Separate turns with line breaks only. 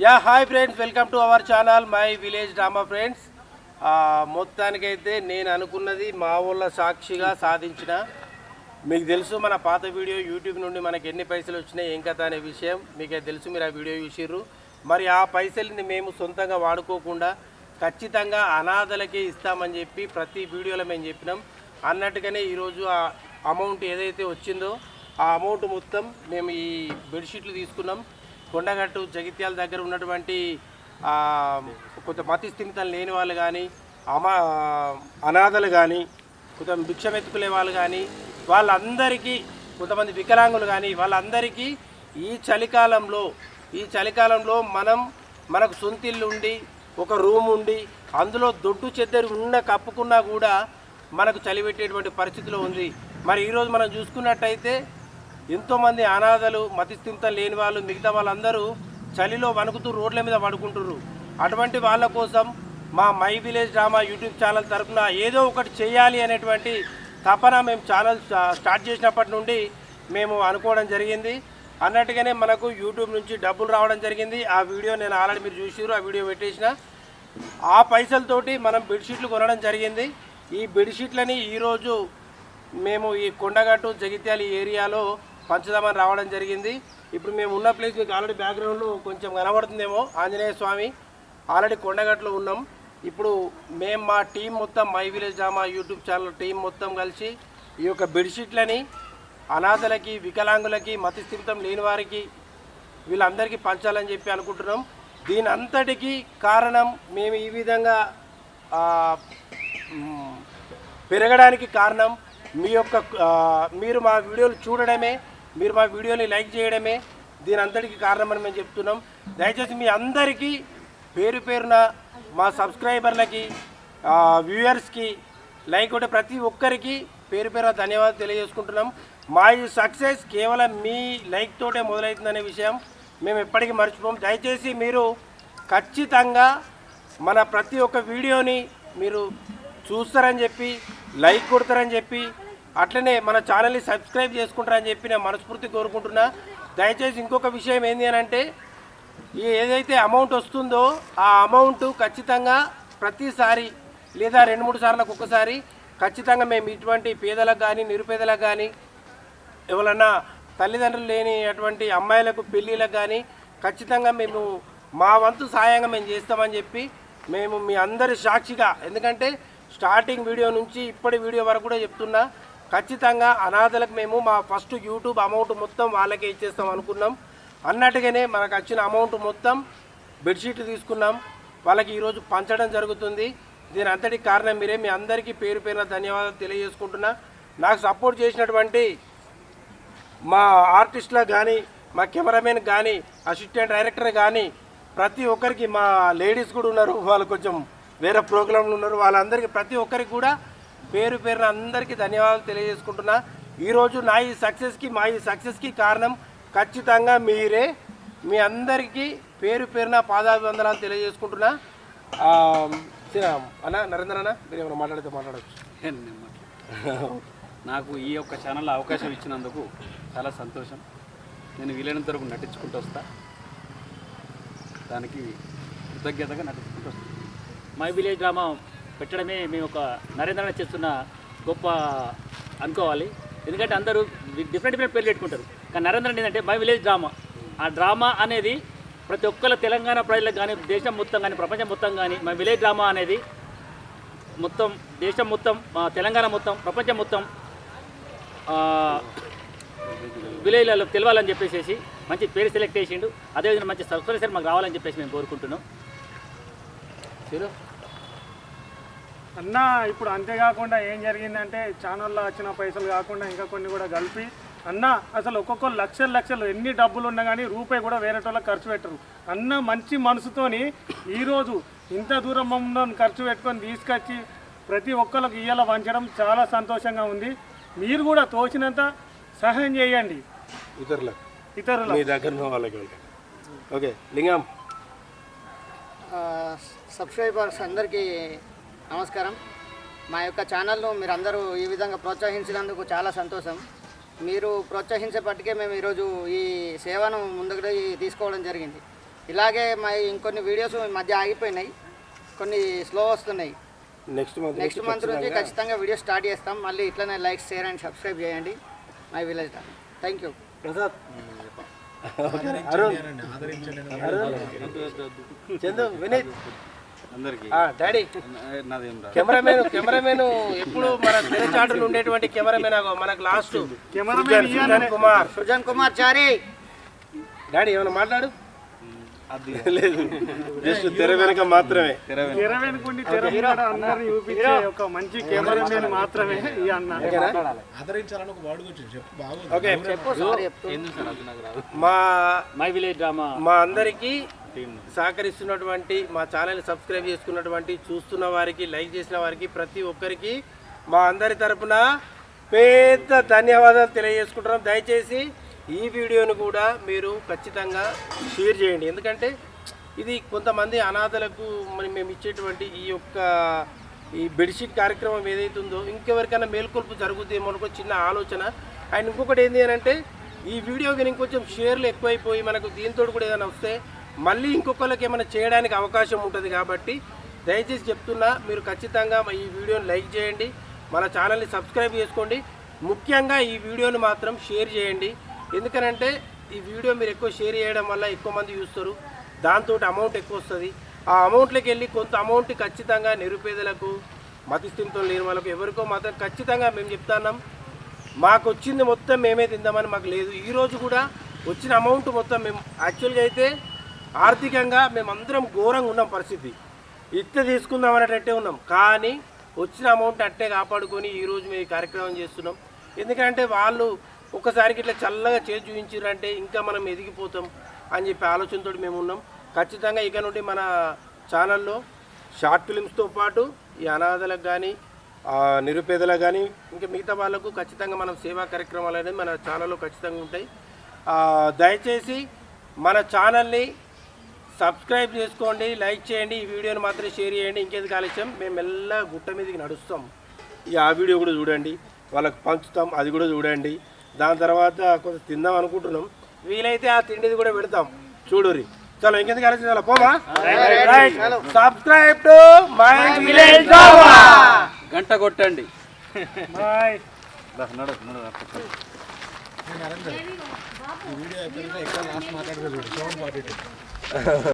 Hi friends, welcome to our channel my village drama friends. మొత్తానికైతే నేను అనుకున్నది మా ఊళ్ళ సాక్షిగా సాధించిన. మీకు తెలుసు మన పాత వీడియో యూట్యూబ్ నుండి మనకి ఎన్ని పైసలు వచ్చినాయి ఏం కథ అనే విషయం మీకే తెలుసు, మీరు ఆ వీడియో చూసిర్రు. మరి ఆ పైసల్ని మేము సొంతంగా వాడుకోకుండా ఖచ్చితంగా అనాథలకే ఇస్తామని చెప్పి ప్రతి వీడియోలో మేము చెప్పినాం. అన్నట్టుగానే ఈరోజు ఆ అమౌంట్ ఏదైతే వచ్చిందో ఆ అమౌంట్ మొత్తం మేము ఈ బెడ్షీట్లు తీసుకున్నాం. కొండగట్టు జగిత్యాల దగ్గర ఉన్నటువంటి కొంత మతి స్థిమితం లేని వాళ్ళు కానీ అనాథలు కానీ కొంత భిక్షమెత్తుకునే వాళ్ళు కానీ వాళ్ళందరికీ, కొంతమంది వికలాంగులు కానీ వాళ్ళందరికీ ఈ చలికాలంలో మనకు సొంతిల్లు ఉండి ఒక రూమ్ ఉండి అందులో దొడ్డు చెద్దరు ఉన్న కప్పుకున్నా కూడా మనకు చలి పెట్టేటువంటి పరిస్థితిలో ఉంది. మరి ఈరోజు మనం చూసుకున్నట్టయితే ఎంతోమంది అనాథలు, మతిస్థిమితం లేని వాళ్ళు, మిగతా వాళ్ళందరూ చలిలో వణుకుతూ రోడ్ల మీద పడుకుంటున్నారు. అటువంటి వాళ్ళ కోసం మా my village drama YouTube channel తరఫున ఏదో ఒకటి చేయాలి అనేటువంటి తపన మేము ఛానల్ స్టార్ట్ చేసినప్పటి నుండి మేము అనుకోవడం జరిగింది. అన్నట్టుగానే మనకు యూట్యూబ్ నుంచి డబ్బులు రావడం జరిగింది. ఆ వీడియో నేను ఆల్రెడీ మీరు చూసిరు, ఆ వీడియో పెట్టేసిన. ఆ పైసలతోటి మనం బెడ్షీట్లు కొనడం జరిగింది. ఈ బెడ్షీట్లని ఈరోజు మేము ఈ కొండగట్టు జగిత్యాల ఏరియాలో పంచుదామని రావడం జరిగింది. ఇప్పుడు మేము ఉన్న ప్లేస్ మీకు ఆల్రెడీ బ్యాక్గ్రౌండ్లో కొంచెం కనబడుతుందేమో, ఆంజనేయ స్వామి. ఆల్రెడీ కొండగట్టులో ఉన్నాం. ఇప్పుడు మేము మా టీం మొత్తం, my village drama YouTube channel team మొత్తం కలిసి ఈ యొక్క బెడ్షీట్లని అనాథలకి, వికలాంగులకి, మతిస్థిమితం లేని వారికి వీళ్ళందరికీ పంచాలని చెప్పి అనుకుంటున్నాం. దీని అంతటికీ కారణం మేము ఈ విధంగా పెరగడానికి కారణం మీరు మా వీడియోలు చూడడమే, మీరు మా వీడియోని లైక్ చేయడమే దీని అంతటికి కారణమని మేము చెప్తున్నాం. దయచేసి మీ అందరికీ పేరు పేరున, మా సబ్స్క్రైబర్లకి, వ్యూయర్స్కి, లైక్ కొట్టే ప్రతి ఒక్కరికి పేరు పేరున ధన్యవాదాలు తెలియజేసుకుంటున్నాం. మా ఈ సక్సెస్ కేవలం మీ లైక్ తోటే మొదలవుతుందనే విషయం మేము ఎప్పటికీ మర్చిపోం. దయచేసి మీరు ఖచ్చితంగా మన ప్రతి ఒక్క వీడియోని మీరు చూస్తారని చెప్పి, లైక్ కొడతారని చెప్పి, అట్లనే మన ఛానల్ని సబ్స్క్రైబ్ చేసుకుంటారని చెప్పి నేను మనస్ఫూర్తి కోరుకుంటున్నా. దయచేసి ఇంకొక విషయం ఏంటి అని అంటే, ఈ ఏదైతే అమౌంట్ వస్తుందో ఆ అమౌంట్ ఖచ్చితంగా ప్రతిసారి లేదా 2-3 సార్లకు ఒక్కసారి ఖచ్చితంగా మేము ఇటువంటి పేదలకు కానీ, నిరుపేదలకు కానీ, ఎవరన్నా తల్లిదండ్రులు లేని అటువంటి అమ్మాయిలకు పెళ్ళిళ్ళకు కానీ ఖచ్చితంగా మేము మా వంతు సాయంగా మేము చేస్తామని చెప్పి మేము మీ అందరి సాక్షిగా, ఎందుకంటే స్టార్టింగ్ వీడియో నుంచి ఇప్పటి వీడియో వరకు కూడా చెప్తున్నా, ఖచ్చితంగా అనాథలకు మేము మా ఫస్ట్ యూట్యూబ్ అమౌంట్ మొత్తం వాళ్ళకే ఇచ్చేస్తాం అనుకున్నాం. అన్నట్టుగానే మనకు వచ్చిన అమౌంట్ మొత్తం బెడ్షీట్లు తీసుకున్నాం, వాళ్ళకి ఈరోజు పంచడం జరుగుతుంది. దీని అంతటికి కారణం మీరే. మీ అందరికీ పేరు పేరున ధన్యవాదాలు తెలియజేసుకుంటున్నా. నాకు సపోర్ట్ చేసినటువంటి మా ఆర్టిస్టులకు కానీ, మా కెమెరామెన్ కానీ, అసిస్టెంట్ డైరెక్టర్ కానీ, ప్రతి ఒక్కరికి, మా లేడీస్ కూడా ఉన్నారు, వాళ్ళు కొంచెం వేరే ప్రోగ్రాంలు ఉన్నారు, వాళ్ళందరికీ ప్రతి ఒక్కరికి కూడా పేరు పేరున అందరికీ ధన్యవాదాలు తెలియజేసుకుంటున్నా. ఈరోజు నా ఈ సక్సెస్కి కారణం ఖచ్చితంగా మీరే. మీ అందరికీ పేరు పేరున పాదాభివందనాలు తెలియజేసుకుంటున్నా. అన్న నరేంద్ర అన్న, మీరు ఏమైనా మాట్లాడచ్చు.
నాకు ఈ యొక్క ఛానల్లో అవకాశం ఇచ్చినందుకు చాలా సంతోషం. నేను వీలైనంత వరకు నటించుకుంటూ వస్తా, దానికి కృతజ్ఞతగా నటించుకుంటూ వస్తాను.
మై విలేజ్ డ్రామా పెట్టడమే మేము ఒక నరేంద్ర చేస్తున్న గొప్ప అనుకోవాలి. ఎందుకంటే అందరూ డిఫరెంట్ పేర్లు పెట్టుకుంటారు, కానీ నరేంద్ర ఏంటంటే మై విలేజ్ డ్రామా. ఆ డ్రామా అనేది ప్రతి ఒక్కరు, తెలంగాణ ప్రజలకు కానీ, దేశం మొత్తం కానీ, ప్రపంచం మొత్తం కానీ మై విలేజ్ డ్రామా అనేది మొత్తం దేశం మొత్తం, తెలంగాణ మొత్తం, ప్రపంచం మొత్తం విలేజ్లలో తెలవాలని చెప్పేసి మంచి పేరు సెలెక్ట్ చేసిండు. అదేవిధంగా మంచి సబ్స్క్రైబర్ మాకు రావాలని చెప్పేసి మేము కోరుకుంటున్నాం.
అన్న ఇప్పుడు అంతేకాకుండా ఏం జరిగిందంటే, ఛానల్లో వచ్చిన పైసలు కాకుండా ఇంకా కొన్ని కూడా కలిపి అన్న అసలు ఒక్కొక్కరు లక్షలు ఎన్ని డబ్బులు ఉన్నా కానీ రూపాయి కూడా వేరే వాళ్ళకి ఖర్చు పెట్టరు. అన్న మంచి మనసుతోని ఈరోజు ఇంత దూరం ఖర్చు పెట్టుకొని తీసుకొచ్చి ప్రతి ఒక్కరికి ఇయ్యాల పంచడం చాలా సంతోషంగా ఉంది. మీరు కూడా తోచినంత సహాయం చేయండి ఇతరుల
ఓకే లింగం.
సబ్స్క్రైబర్స్ అందరికీ నమస్కారం. మా యొక్క ఛానల్ను మీరందరూ ఈ విధంగా ప్రోత్సహించినందుకు చాలా సంతోషం. మీరు ప్రోత్సహించేపటికే మేము ఈరోజు ఈ సేవను ముందుకు తీసుకోవడం జరిగింది. ఇలాగే మా ఇంకొన్ని వీడియోస్ ఈ మధ్య ఆగిపోయినాయి, కొన్ని స్లో వస్తున్నాయి.
నెక్స్ట్
మంత్ నుంచి ఖచ్చితంగా వీడియో స్టార్ట్ చేస్తాం. మళ్ళీ ఇట్లనే లైక్, షేర్ అండ్ సబ్స్క్రైబ్ చేయండి my village drama. Thank you.
Prasad, Arun, Chandu, Vineet,
అందరికీ
డాడీ,
నాదేం రా
కెమెరామెన్ ఎప్పుడు మన తెరచాటులు ఉండేటువంటి కెమెరామెన్ మనకు లాస్ట్
కెమెరామెన్
సృజన్ కుమార్ చారి.
డాడీ ఏమైనా మాట్లాడు. లేదు, జస్ట్ తెర వెనక మాత్రమే.
తెర వెనుకుండి తెర ముందర అందరిని చూపించే ఒక మంచి కెమెరామెన్ మాత్రమే ఈ అన్న.
ఓకే,
మై విలేజ్ డ్రామా
మా అందరికీ సహకరిస్తున్నటువంటి, మా ఛానల్ సబ్స్క్రైబ్ చేసుకున్నటువంటి, చూస్తున్న వారికి, లైక్ చేసిన వారికి, ప్రతి ఒక్కరికి మా అందరి తరపున పెద్ద ధన్యవాదాలు తెలియజేసుకుంటున్నాం. దయచేసి ఈ వీడియోను కూడా మీరు ఖచ్చితంగా షేర్ చేయండి. ఎందుకంటే ఇది కొంతమంది అనాథలకు మేము ఇచ్చేటువంటి ఈ బెడ్షీట్ కార్యక్రమం ఏదైతే ఉందో ఇంకెవరికైనా మేల్కొల్పు జరుగుతుందేమో అనుకో చిన్న ఆలోచన. అండ్ ఇంకొకటి ఏంటి అని అంటే ఈ వీడియోకి ఇంకొంచెం షేర్లు ఎక్కువైపోయి మనకు దీంతో కూడా ఏదైనా వస్తే మళ్ళీ ఇంకొకరికి ఏమైనా చేయడానికి అవకాశం ఉంటుంది. కాబట్టి దయచేసి చెప్తున్నా, మీరు ఖచ్చితంగా ఈ వీడియోని లైక్ చేయండి, మన ఛానల్ని సబ్స్క్రైబ్ చేసుకోండి. ముఖ్యంగా ఈ వీడియోని మాత్రం షేర్ చేయండి. ఎందుకనంటే ఈ వీడియో మీరు ఎక్కువ షేర్ చేయడం వల్ల ఎక్కువ మంది చూస్తారు, దాంతో అమౌంట్ ఎక్కువ వస్తుంది. ఆ అమౌంట్లోకి వెళ్ళి కొంత అమౌంట్ ఖచ్చితంగా నిరుపేదలకు, మతిస్థితితో లేని వాళ్ళకు, ఎవరికో మాత్రం ఖచ్చితంగా మేము చెప్తున్నాం. మాకు వచ్చింది మొత్తం మేమే తిందామని మాకు లేదు. ఈరోజు కూడా వచ్చిన అమౌంట్ మొత్తం మేము యాక్చువల్గా అయితే ఆర్థికంగా మేమందరం ఘోరంగా ఉన్నాం పరిస్థితి. ఇస్తే తీసుకుందాం అనేటట్టే ఉన్నాం. కానీ వచ్చిన అమౌంట్ అట్టే కాపాడుకొని ఈరోజు మేము ఈ కార్యక్రమం చేస్తున్నాం. ఎందుకంటే వాళ్ళు ఒక్కసారికి ఇట్లా చల్లగా చేసి చూపించారంటే ఇంకా మనం ఎదిగిపోతాం అని చెప్పి ఆలోచనతో మేము ఉన్నాం. ఖచ్చితంగా ఇక నుండి మన ఛానల్లో షార్ట్ ఫిలిమ్స్తో పాటు ఈ అనాథలకు కానీ, నిరుపేదలకు కానీ, ఇంకా మిగతా వాళ్ళకు ఖచ్చితంగా మనం సేవా కార్యక్రమాలు అనేది మన ఛానల్లో ఖచ్చితంగా ఉంటాయి. దయచేసి మన ఛానల్ని సబ్స్క్రైబ్ చేసుకోండి, లైక్ చేయండి, ఈ వీడియోని మాత్రం షేర్ చేయండి. ఇంకేది ఆలస్యం, మేము మెల్ల గుట్ట మీదకి నడుస్తాం. ఆ వీడియో కూడా చూడండి, వాళ్ళకి పంచుతాం, అది కూడా చూడండి. దాని తర్వాత కొంచెం తిందాం అనుకుంటున్నాం, వీలైతే ఆ తిండిది కూడా పెడతాం, చూడురి. చలో ఇంకెందుకు ఆలోచన పోమా. Subscribe to my village drama,
గంట కొట్టండి.
బాయ్.
నడు